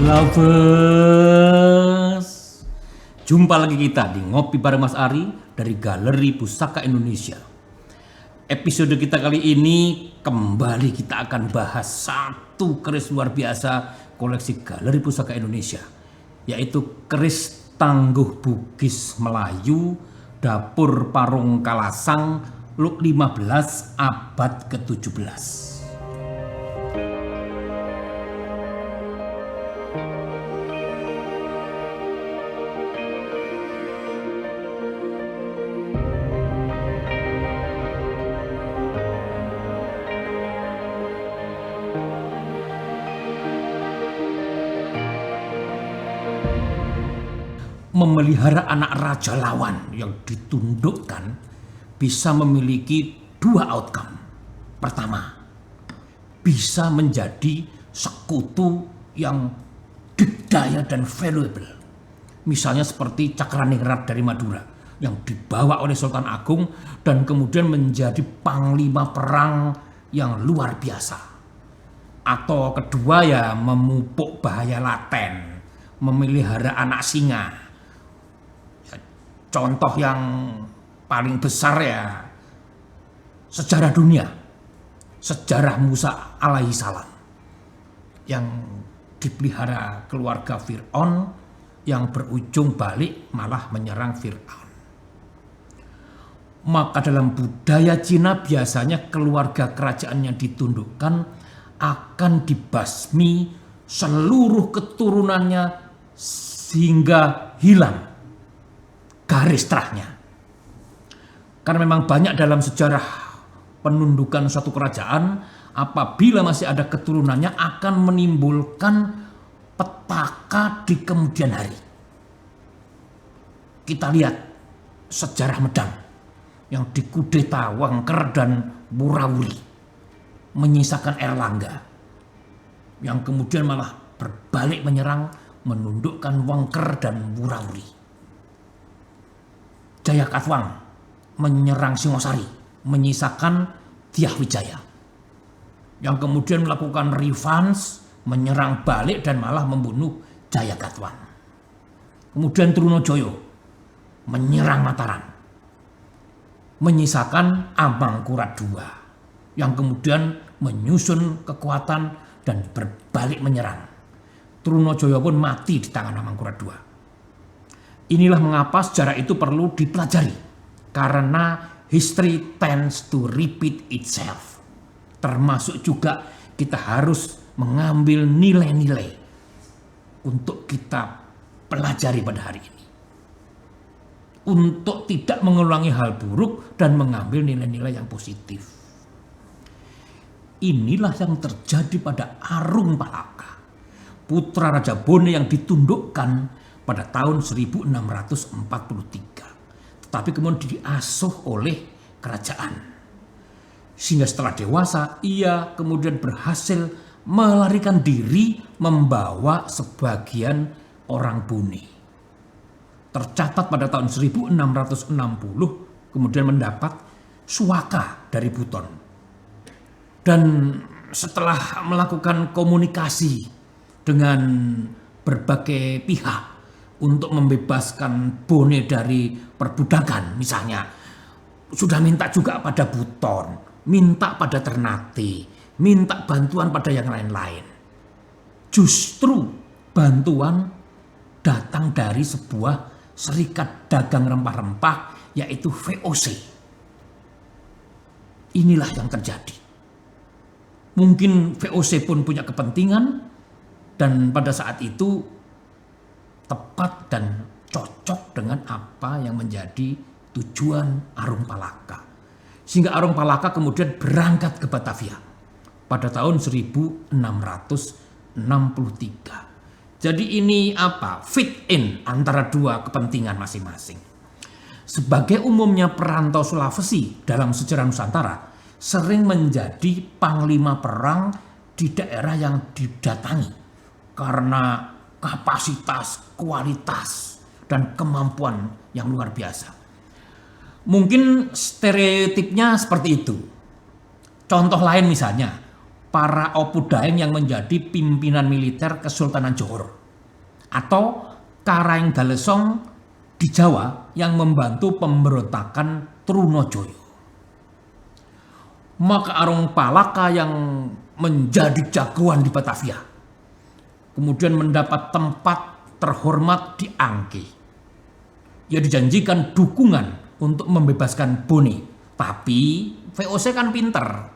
Lovers, jumpa lagi kita di Ngopi bareng Mas Ari dari Galeri Pusaka Indonesia. Episode kita kali ini kembali kita akan bahas satu keris luar biasa koleksi Galeri Pusaka Indonesia, yaitu keris Tangguh Bugis Melayu Dapur Parung Kalasang Luk 15 abad ke-17. Memelihara anak raja lawan yang ditundukkan bisa memiliki dua outcome. Pertama, bisa menjadi sekutu yang dikdaya dan valuable. Misalnya seperti Cakraningrat dari Madura yang dibawa oleh Sultan Agung dan kemudian menjadi panglima perang yang luar biasa. Atau kedua ya memupuk bahaya laten, memelihara anak singa. Contoh yang paling besar ya sejarah dunia, sejarah Musa alaihi salam yang dipelihara keluarga Fir'aun yang berujung balik malah menyerang Fir'aun. Maka dalam budaya Cina biasanya keluarga kerajaan yang ditundukkan akan dibasmi seluruh keturunannya sehingga hilang garis terahnya. Karena memang banyak dalam sejarah penundukan suatu kerajaan, apabila masih ada keturunannya akan menimbulkan petaka di kemudian hari. Kita lihat sejarah Medang yang dikudeta Wengker dan Wurawuri, menyisakan Erlangga, yang kemudian malah berbalik menyerang, menundukkan Wengker dan Wurawuri. Jayakatwang menyerang Singosari, menyisakan Dyah Wijaya, yang kemudian melakukan revenge, menyerang balik dan malah membunuh Jayakatwang. Kemudian Trunojoyo menyerang Mataram, menyisakan Amangkurat II, yang kemudian menyusun kekuatan dan berbalik menyerang. Trunojoyo pun mati di tangan Amangkurat II. Inilah mengapa sejarah itu perlu dipelajari, karena history tends to repeat itself. Termasuk juga kita harus mengambil nilai-nilai untuk kita pelajari pada hari ini. Untuk tidak mengulangi hal buruk dan mengambil nilai-nilai yang positif. Inilah yang terjadi pada Arung Palaka, putra Raja Bone yang ditundukkan pada tahun 1643, tetapi kemudian diasuh oleh kerajaan. Sehingga setelah dewasa, ia kemudian berhasil melarikan diri membawa sebagian orang Bone. Tercatat pada tahun 1660, kemudian mendapat suaka dari Buton. Dan setelah melakukan komunikasi dengan berbagai pihak, untuk membebaskan Bone dari perbudakan misalnya, sudah minta juga pada Buton, minta pada Ternate, minta bantuan pada yang lain-lain. Justru bantuan datang dari sebuah serikat dagang rempah-rempah, yaitu VOC. Inilah yang terjadi. Mungkin VOC pun punya kepentingan, dan pada saat itu tepat dan cocok dengan apa yang menjadi tujuan Arung Palaka. Sehingga Arung Palaka kemudian berangkat ke Batavia pada tahun 1663. Jadi ini apa? Fit in antara dua kepentingan masing-masing. Sebagai umumnya perantau Sulawesi dalam sejarah Nusantara sering menjadi panglima perang di daerah yang didatangi karena kapasitas, kualitas, dan kemampuan yang luar biasa. Mungkin stereotipnya seperti itu. Contoh lain misalnya, para Opudaeng yang menjadi pimpinan militer Kesultanan Johor, atau Karaeng Dalesong di Jawa yang membantu pemberontakan Trunojoyo. Maka Arung Palaka yang menjadi jagoan di Batavia kemudian mendapat tempat terhormat di Angke. Ia dijanjikan dukungan untuk membebaskan Bone, tapi VOC kan pinter.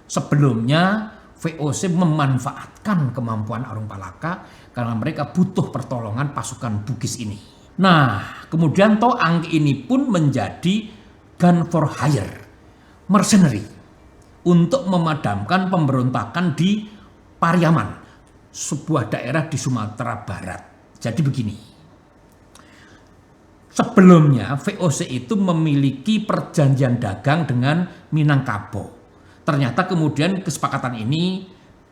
Sebelumnya VOC memanfaatkan kemampuan Arung Palaka karena mereka butuh pertolongan pasukan Bugis ini. Nah, kemudian toh Angke ini pun menjadi gun for hire, mercenary, untuk memadamkan pemberontakan di Pariaman, sebuah daerah di Sumatera Barat. Jadi begini, sebelumnya VOC itu memiliki perjanjian dagang dengan Minangkabau. Ternyata kemudian kesepakatan ini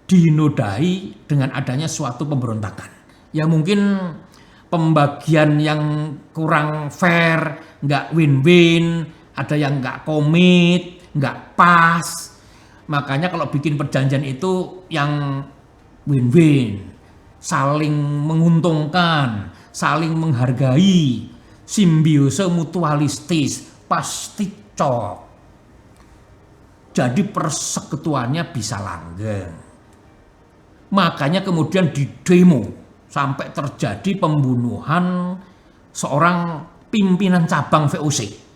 dinodai dengan adanya suatu pemberontakan. Ya mungkin pembagian yang kurang fair, nggak win-win, ada yang nggak komit, nggak pas. Makanya kalau bikin perjanjian itu yang win-win, saling menguntungkan, saling menghargai, simbiose mutualistis, pasti cocok. Jadi persekutuannya bisa langgeng. Makanya kemudian didemo sampai terjadi pembunuhan seorang pimpinan cabang VOC.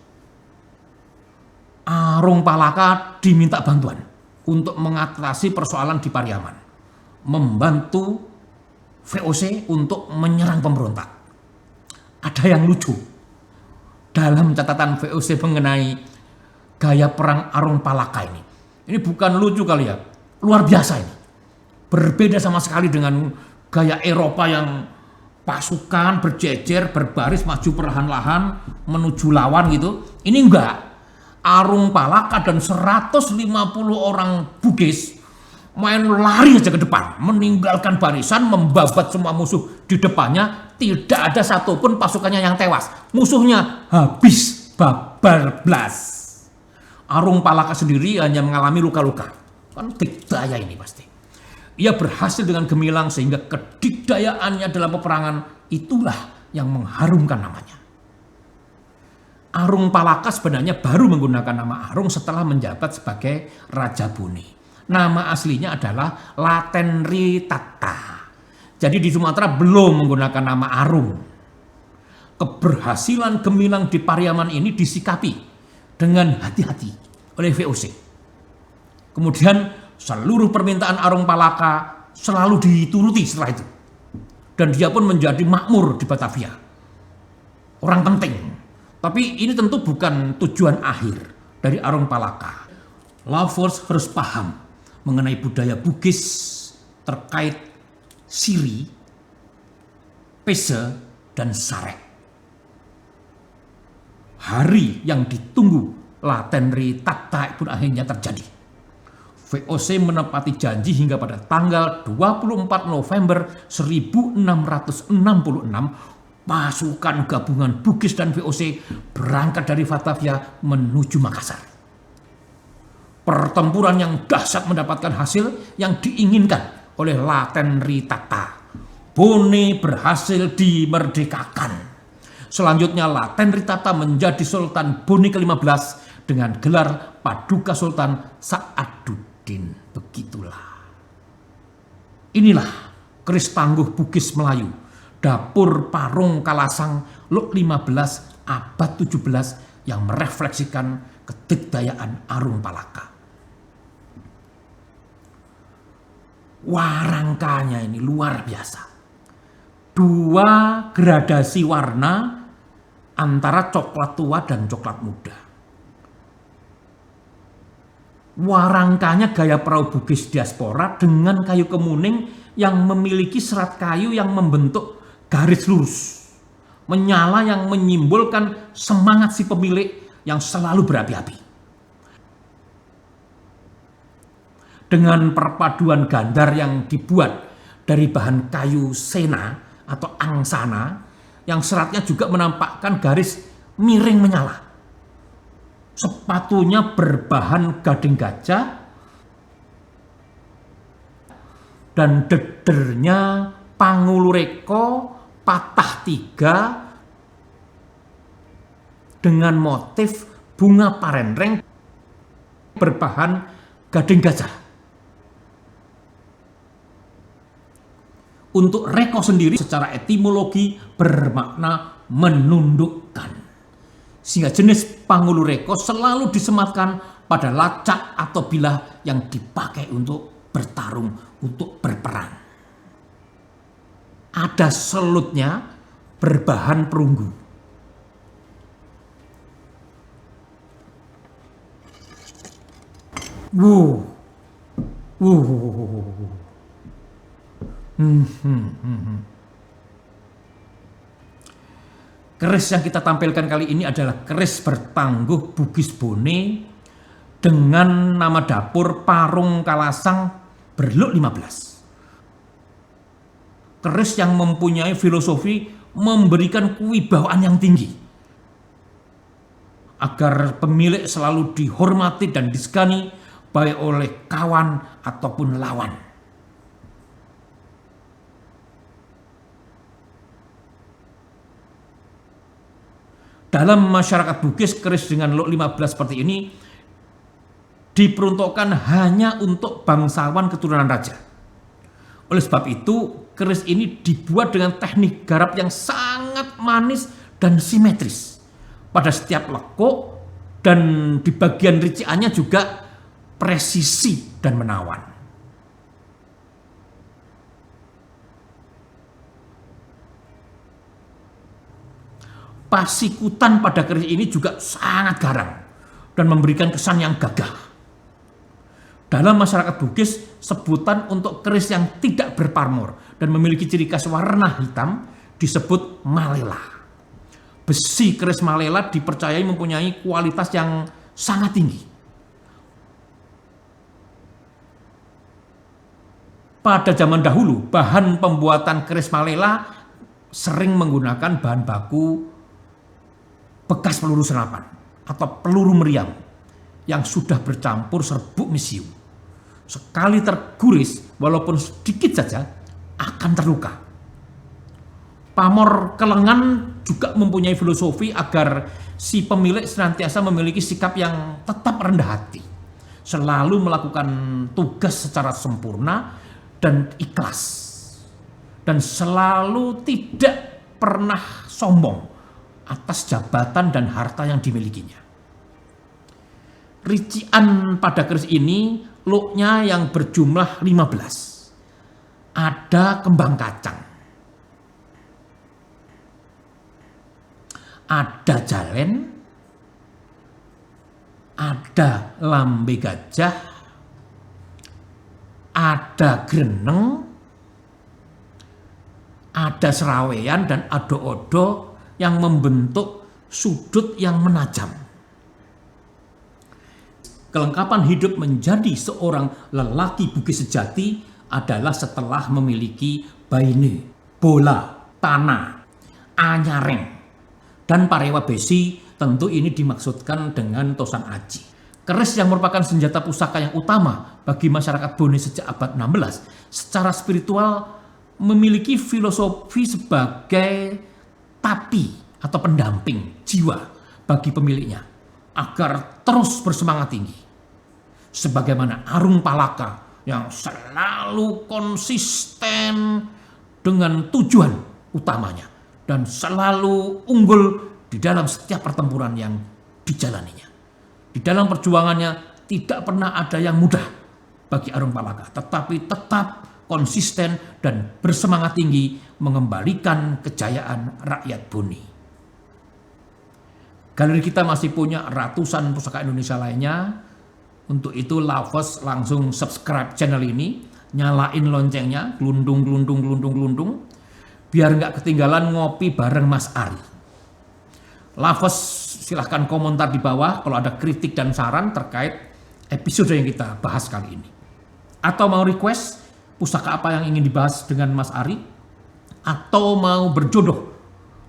Arung Palaka diminta bantuan untuk mengatasi persoalan di Pariaman, membantu VOC untuk menyerang pemberontak. Ada yang lucu dalam catatan VOC mengenai gaya perang Arung Palaka ini. Ini bukan lucu kali ya, luar biasa ini. Berbeda sama sekali dengan gaya Eropa yang pasukan berjejer, berbaris, maju perlahan-lahan menuju lawan gitu. Ini enggak. Arung Palaka dan 150 orang Bugis main lari aja ke depan, meninggalkan barisan, membabat semua musuh di depannya. Tidak ada satupun pasukannya yang tewas. Musuhnya habis, babar blas. Arung Palaka sendiri hanya mengalami luka-luka. Kan dikdaya ini pasti. Ia berhasil dengan gemilang sehingga kedikdayaannya dalam peperangan itulah yang mengharumkan namanya. Arung Palaka sebenarnya baru menggunakan nama Arung setelah menjabat sebagai Raja Bone. Nama aslinya adalah Latenri Tata. Jadi di Sumatera belum menggunakan nama Arung. Keberhasilan gemilang di Pariaman ini disikapi dengan hati-hati oleh VOC. Kemudian seluruh permintaan Arung Palaka selalu dituruti setelah itu. Dan dia pun menjadi makmur di Batavia. Orang penting. Tapi ini tentu bukan tujuan akhir dari Arung Palaka. Lovers harus paham mengenai budaya Bugis terkait Siri, Pese, dan Sarek. Hari yang ditunggu Latenri Tata pun akhirnya terjadi. VOC menepati janji hingga pada tanggal 24 November 1666 pasukan gabungan Bugis dan VOC berangkat dari Batavia menuju Makassar. Pertempuran yang dahsyat mendapatkan hasil yang diinginkan oleh Latenri Tata. Bone berhasil dimerdekakan. Selanjutnya Latenri Tata menjadi Sultan Bone ke-15 dengan gelar Paduka Sultan Sa'aduddin. Begitulah. Inilah keris tangguh Bugis Melayu, dapur Parung Kalasang Luk 15 abad 17 yang merefleksikan kedikdayaan Arung Palaka. Warangkanya ini luar biasa. Dua gradasi warna antara coklat tua dan coklat muda. Warangkanya gaya perahu Bugis diaspora dengan kayu kemuning yang memiliki serat kayu yang membentuk garis lurus. Menyala yang menyimbolkan semangat si pemilik yang selalu berapi-api. Dengan perpaduan gandar yang dibuat dari bahan kayu sena atau angsana, yang seratnya juga menampakkan garis miring menyala. Sepatunya berbahan gading gajah, dan dedernya Pangulureka patah 3 dengan motif bunga parenreng berbahan gading gajah. Untuk reko sendiri secara etimologi bermakna menundukkan. Sehingga jenis Pangulureka selalu disematkan pada lacak atau bilah yang dipakai untuk bertarung, untuk berperang. Ada selutnya berbahan perunggu. Keris yang kita tampilkan kali ini adalah keris bertangguh Bugis Bone dengan nama dapur Parung Kalasang Berluk 15. Keris yang mempunyai filosofi memberikan kewibawaan yang tinggi agar pemilik selalu dihormati dan disegani baik oleh kawan ataupun lawan. Dalam masyarakat Bugis, keris dengan luk 15 seperti ini diperuntukkan hanya untuk bangsawan keturunan raja. Oleh sebab itu, keris ini dibuat dengan teknik garap yang sangat manis dan simetris pada setiap lekuk, dan di bagian riciannya juga presisi dan menawan. Pasikutan pada keris ini juga sangat garang dan memberikan kesan yang gagah. Dalam masyarakat Bugis, sebutan untuk keris yang tidak berparmor dan memiliki ciri khas warna hitam disebut malela. Besi keris malela dipercayai mempunyai kualitas yang sangat tinggi. Pada zaman dahulu, bahan pembuatan keris malela sering menggunakan bahan baku bekas peluru senapan atau peluru meriam yang sudah bercampur serbuk mesiu. Sekali terguris, walaupun sedikit saja, akan terluka. Pamor kelengan juga mempunyai filosofi agar si pemilik senantiasa memiliki sikap yang tetap rendah hati, selalu melakukan tugas secara sempurna dan ikhlas, dan selalu tidak pernah sombong atas jabatan dan harta yang dimilikinya. Rician pada keris ini luknya yang berjumlah 15. Ada kembang kacang, ada jalen, ada lambe gajah, ada greneng, ada serawean, dan ada odo yang membentuk sudut yang menajam. Kelengkapan hidup menjadi seorang lelaki Bugis sejati adalah setelah memiliki baine, bola, tanah, anyareng, dan parewa besi. Tentu ini dimaksudkan dengan tosan aji. Keris yang merupakan senjata pusaka yang utama bagi masyarakat Bone sejak abad 16, secara spiritual memiliki filosofi sebagai tapi atau pendamping jiwa bagi pemiliknya agar terus bersemangat tinggi. Sebagaimana Arung Palaka yang selalu konsisten dengan tujuan utamanya dan selalu unggul di dalam setiap pertempuran yang dijalaninya. Di dalam perjuangannya tidak pernah ada yang mudah bagi Arung Palaka, tetapi tetap konsisten dan bersemangat tinggi mengembalikan kejayaan rakyat Bone. Galeri kita masih punya ratusan pusaka Indonesia lainnya. Untuk itu Lovers langsung subscribe channel ini, nyalain loncengnya, glundung, biar nggak ketinggalan ngopi bareng Mas Ari. Lovers silahkan komentar di bawah kalau ada kritik dan saran terkait episode yang kita bahas kali ini. Atau mau request pusaka apa yang ingin dibahas dengan Mas Ari, atau mau berjodoh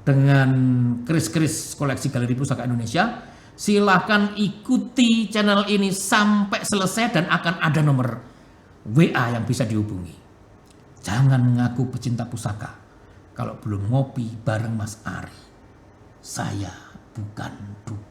dengan keris-keris koleksi Galeri Pusaka Indonesia, silahkan ikuti channel ini sampai selesai dan akan ada nomor WA yang bisa dihubungi. Jangan mengaku pecinta pusaka kalau belum ngopi bareng Mas Ari. Saya bukan dukun.